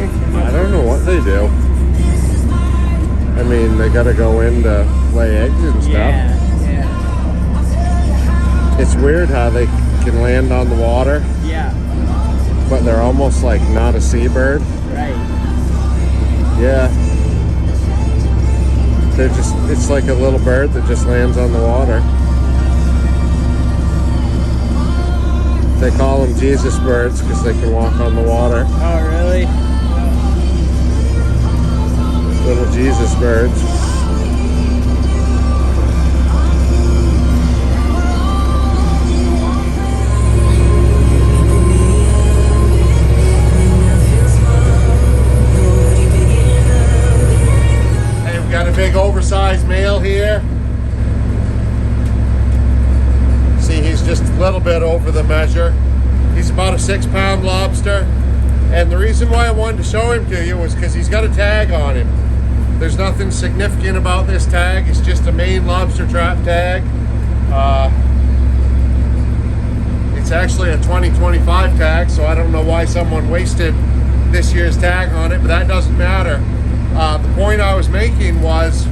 I don't know what they do. I mean, they gotta go in to lay eggs and stuff. Yeah. It's weird how they can land on the water, Yeah. but they're almost like not a seabird. Right. Yeah. They're just, it's like a little bird that just lands on the water. They call them Jesus birds because they can walk on the water. Oh, really? Little Jesus birds. Hey, we've got a big oversized male here. See, he's just a little bit over the measure. He's about a 6-pound lobster. And the reason why I wanted to show him to you was because he's got a tag on him. There's nothing significant about this tag. It's just a Maine lobster trap tag. It's actually a 2025 tag, so I don't know why someone wasted this year's tag on it, but that doesn't matter. The point I was making was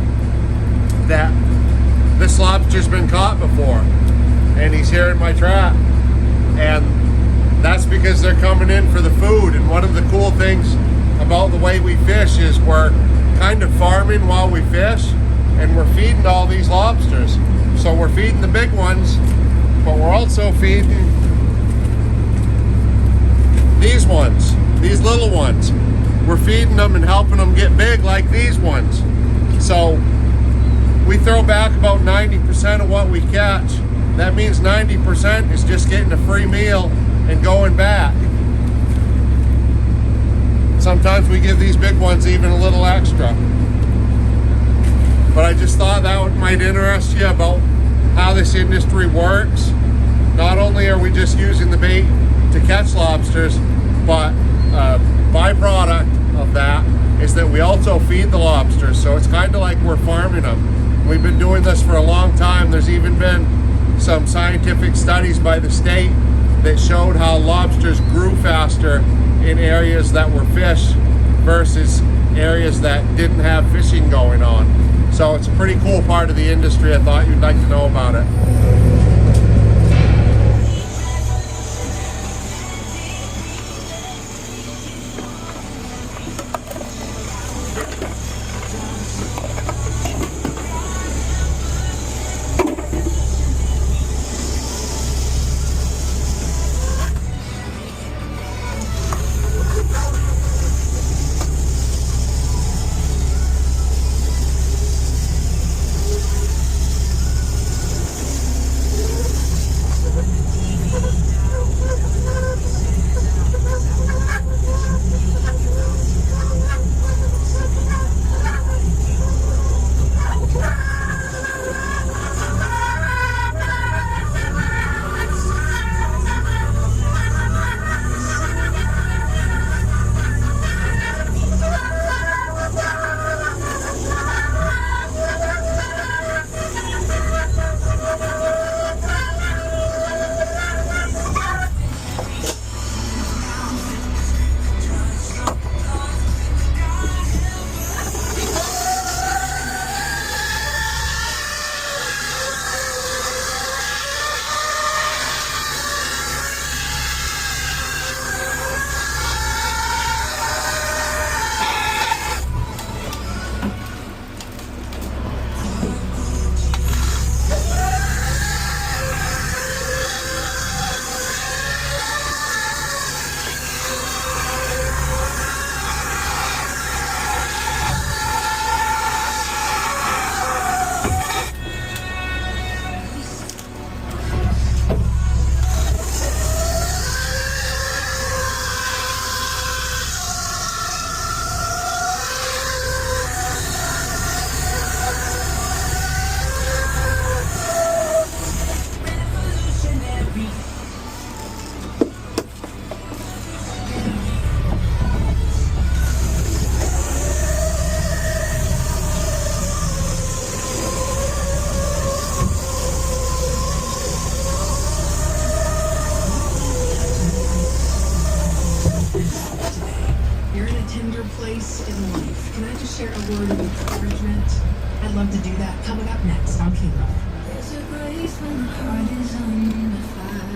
that this lobster's been caught before, and he's here in my trap. And that's because they're coming in for the food. And one of the cool things about the way we fish is we're kind of farming while we fish, and we're feeding all these lobsters. So we're feeding the big ones, but we're also feeding these ones, these little ones. We're feeding them and helping them get big like these ones. So we throw back about 90% of what we catch. That means 90% is just getting a free meal and going back. Sometimes we give these big ones even a little extra. But I just thought that might interest you about how this industry works. Not only are we just using the bait to catch lobsters, but byproduct of that is that we also feed the lobsters. So it's kind of like we're farming them. We've been doing this for a long time. There's even been some scientific studies by the state that showed how lobsters grew faster in areas that were fished versus areas that didn't have fishing going on. So it's a pretty cool part of the industry. I thought you'd like to know about it. tender place in life. Can I just share a word of encouragement? I'd love to do that. Coming up next on King Love. There's a grace when the heart is on fire.